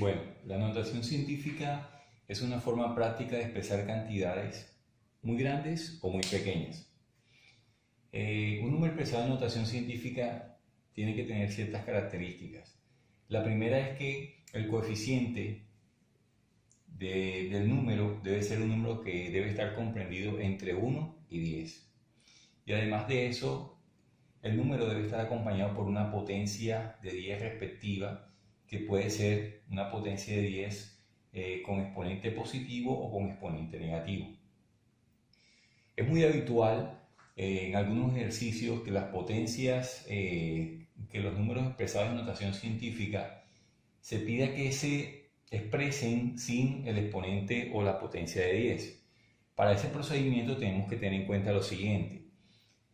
Bueno, la notación científica es una forma práctica de expresar cantidades muy grandes o muy pequeñas. Un número expresado en notación científica tiene que tener ciertas características. La primera es que el coeficiente del número debe ser un número que debe estar comprendido entre 1 y 10. Y además de eso, el número debe estar acompañado por una potencia de 10 respectiva, que puede ser una potencia de 10 con exponente positivo o con exponente negativo. Es muy habitual en algunos ejercicios que las potencias, que los números expresados en notación científica, se pida que se expresen sin el exponente o la potencia de 10. Para ese procedimiento tenemos que tener en cuenta lo siguiente.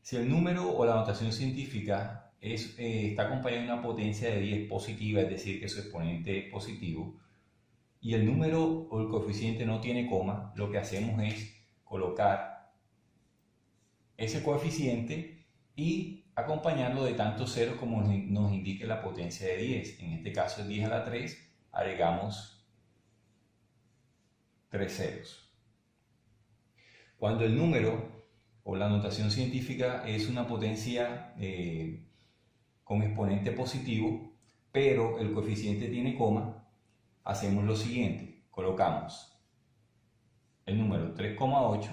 Si el número o la notación científica está acompañado de una potencia de 10 positiva, es decir, que su exponente es positivo, y el número o el coeficiente no tiene coma, lo que hacemos es colocar ese coeficiente y acompañarlo de tantos ceros como nos indique la potencia de 10. En este caso es 10 a la 3, agregamos 3 ceros. Cuando el número o la notación científica es una potencia con exponente positivo, pero el coeficiente tiene coma, hacemos lo siguiente: colocamos el número 3,8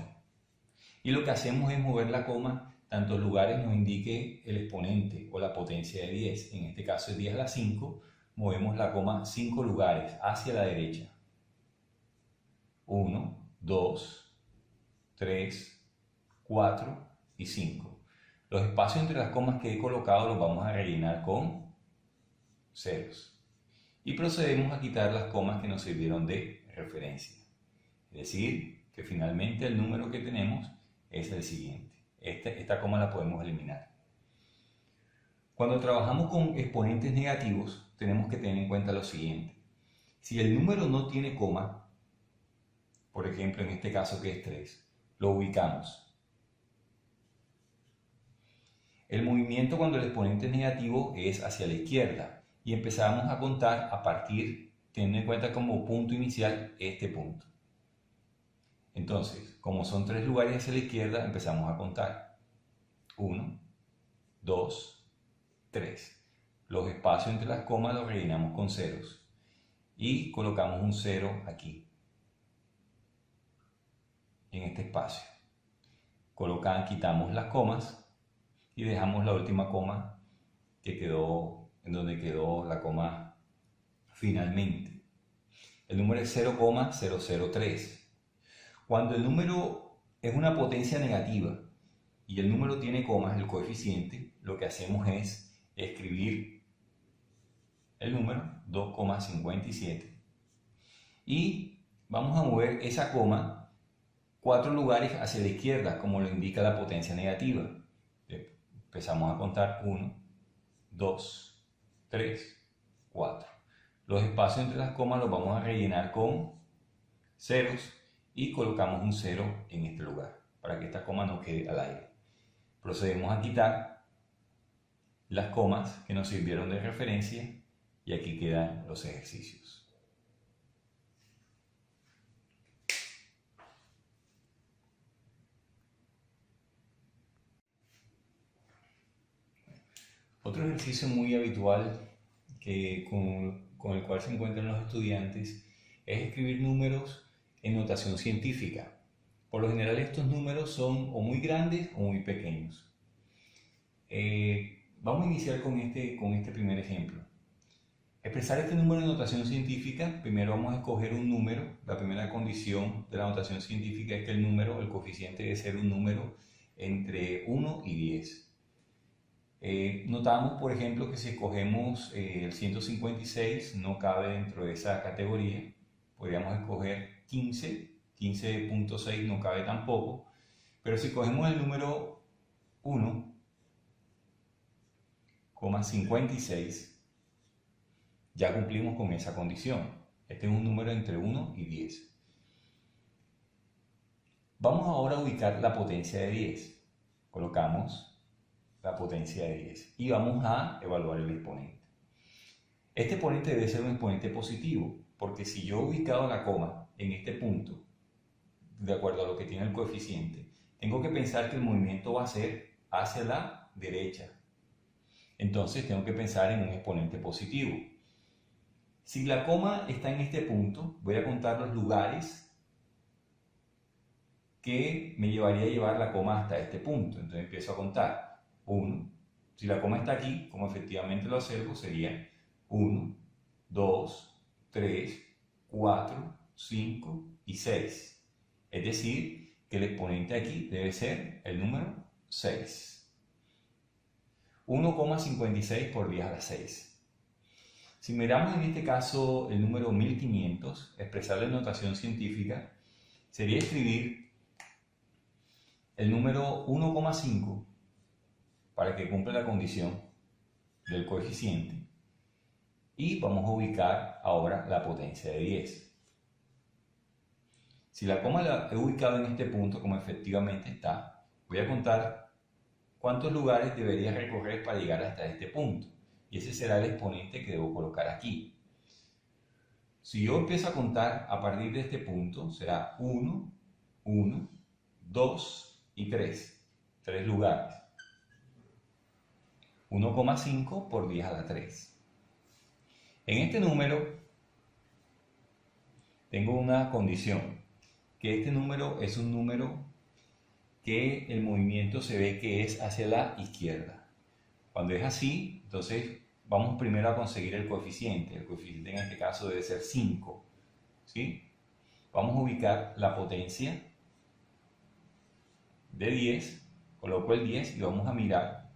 y lo que hacemos es mover la coma tantos lugares nos indique el exponente o la potencia de 10. En este caso es 10 a la 5, movemos la coma 5 lugares hacia la derecha. 1, 2, 3, 4 y 5. Los espacios entre las comas que he colocado los vamos a rellenar con ceros. Y procedemos a quitar las comas que nos sirvieron de referencia. Es decir, que finalmente el número que tenemos es el siguiente. Esta coma la podemos eliminar. Cuando trabajamos con exponentes negativos, tenemos que tener en cuenta lo siguiente. Si el número no tiene coma, por ejemplo en este caso que es 3, lo ubicamos. El movimiento cuando el exponente es negativo es hacia la izquierda y empezamos a contar a partir, teniendo en cuenta como punto inicial este punto. Entonces, como son 3 lugares hacia la izquierda, empezamos a contar. 1, 2, 3. Los espacios entre las comas los rellenamos con ceros y colocamos un 0 aquí, en este espacio. Quitamos las comas y dejamos la última coma que quedó en donde quedó la coma finalmente. El número es 0,003. Cuando el número es una potencia negativa y el número tiene comas, el coeficiente, lo que hacemos es escribir el número 2,57 y vamos a mover esa coma 4 lugares hacia la izquierda, como lo indica la potencia negativa. Empezamos a contar 1, 2, 3, 4. Los espacios entre las comas los vamos a rellenar con ceros y colocamos un 0 en este lugar para que esta coma no quede al aire. Procedemos a quitar las comas que nos sirvieron de referencia y aquí quedan los ejercicios. Otro ejercicio muy habitual con el cual se encuentran los estudiantes es escribir números en notación científica. Por lo general estos números son o muy grandes o muy pequeños. Vamos a iniciar con este primer ejemplo. Expresar este número en notación científica, primero vamos a escoger un número. La primera condición de la notación científica es que el coeficiente debe ser un número entre 1 y 10. Notamos, por ejemplo, que si escogemos el 156 no cabe dentro de esa categoría. Podríamos escoger 15.6 no cabe tampoco. Pero si cogemos el número 1,56, ya cumplimos con esa condición. Este es un número entre 1 y 10. Vamos ahora a ubicar la potencia de 10. Colocamos la potencia de 10 y vamos a evaluar el exponente. Este exponente debe ser un exponente positivo, porque si yo he ubicado la coma en este punto, de acuerdo a lo que tiene el coeficiente, tengo que pensar que el movimiento va a ser hacia la derecha. Entonces tengo que pensar en un exponente positivo. Si la coma está en este punto, voy a contar los lugares que me llevaría a llevar la coma hasta este punto. Entonces empiezo a contar. 1. Si la coma está aquí, como efectivamente lo observo, sería 1, 2, 3, 4, 5 y 6. Es decir, que el exponente aquí debe ser el número 6. 1,56 por 10 a la 6. Si miramos en este caso el número 1500, expresarlo en notación científica, sería escribir el número 1,5 para que cumpla la condición del coeficiente y vamos a ubicar ahora la potencia de 10. Si la coma la he ubicado en este punto como efectivamente está, voy a contar cuántos lugares debería recorrer para llegar hasta este punto y ese será el exponente que debo colocar aquí. Si yo empiezo a contar a partir de este punto, será 1, 1, 2 y 3. 3 lugares. 1,5 por 10 a la 3. En este número tengo una condición, que este número es un número que el movimiento se ve que es hacia la izquierda. Cuando es así, entonces vamos primero a conseguir el coeficiente. El coeficiente en este caso debe ser 5. ¿Sí? Vamos a ubicar la potencia de 10, coloco el 10 y vamos a mirar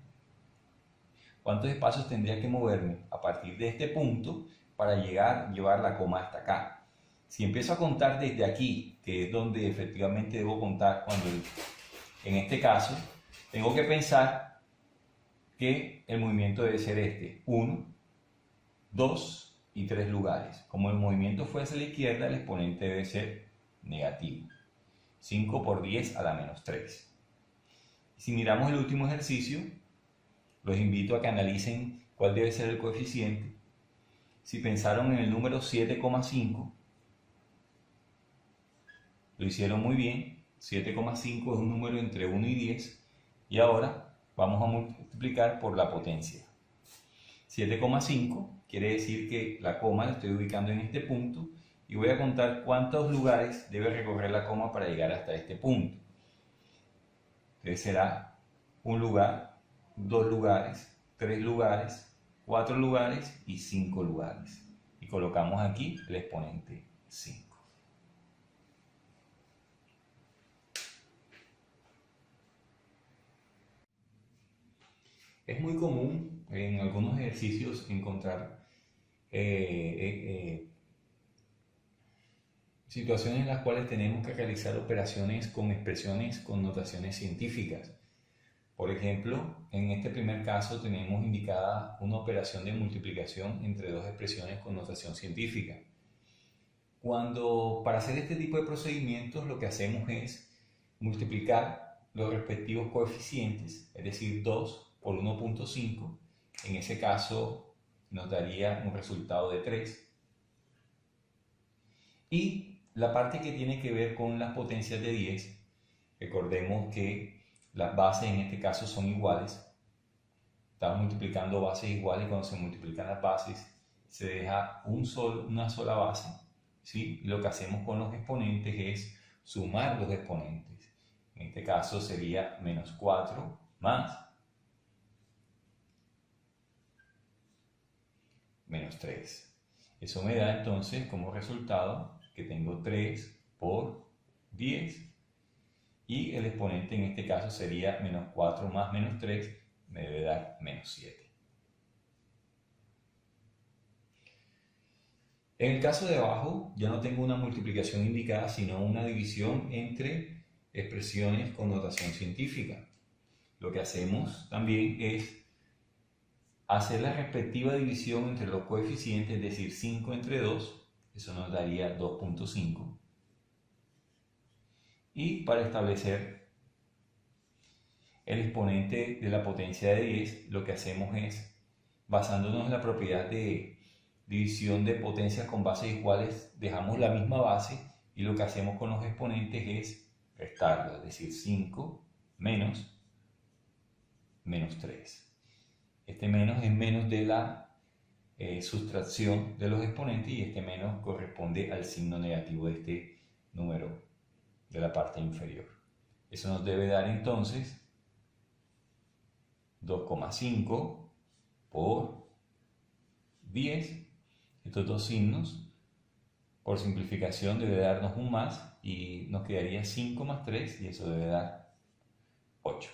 cuántos espacios tendría que moverme a partir de este punto para llevar la coma hasta acá. Si empiezo a contar desde aquí, que es donde efectivamente debo contar en este caso, tengo que pensar que el movimiento debe ser este, 1, 2 y 3 lugares. Como el movimiento fue hacia la izquierda, el exponente debe ser negativo. 5 por 10 a la menos 3. Si miramos el último ejercicio, los invito a que analicen cuál debe ser el coeficiente. Si pensaron en el número 7,5, lo hicieron muy bien. 7,5 es un número entre 1 y 10. Y ahora vamos a multiplicar por la potencia. 7,5 quiere decir que la coma la estoy ubicando en este punto y voy a contar cuántos lugares debe recorrer la coma para llegar hasta este punto. Entonces será un lugar, 2 lugares, 3 lugares, 4 lugares y 5 lugares. Y colocamos aquí el exponente 5. Es muy común en algunos ejercicios encontrar situaciones en las cuales tenemos que realizar operaciones con expresiones con notaciones científicas. Por ejemplo, en este primer caso tenemos indicada una operación de multiplicación entre dos expresiones con notación científica. Para hacer este tipo de procedimientos lo que hacemos es multiplicar los respectivos coeficientes, es decir, 2 por 1,5, en ese caso nos daría un resultado de 3. Y la parte que tiene que ver con las potencias de 10, recordemos que las bases en este caso son iguales. Estamos multiplicando bases iguales y cuando se multiplican las bases se deja una sola base. ¿Sí? Y lo que hacemos con los exponentes es sumar los exponentes. En este caso sería menos 4 más menos 3. Eso me da entonces como resultado que tengo 3 por 10 y el exponente en este caso sería menos 4 más menos 3, me debe dar menos 7. En el caso de abajo ya no tengo una multiplicación indicada, sino una división entre expresiones con notación científica. Lo que hacemos también es hacer la respectiva división entre los coeficientes, es decir, 5 entre 2, eso nos daría 2,5. Y para establecer el exponente de la potencia de 10, lo que hacemos es, basándonos en la propiedad de división de potencias con bases iguales, dejamos la misma base y lo que hacemos con los exponentes es restarlo, es decir, 5 menos 3. Este menos es menos de la sustracción de los exponentes y este menos corresponde al signo negativo de este número de la parte inferior. Eso nos debe dar entonces 2,5 por 10. Estos dos signos, por simplificación, debe darnos un más y nos quedaría 5 más 3 y eso debe dar 8.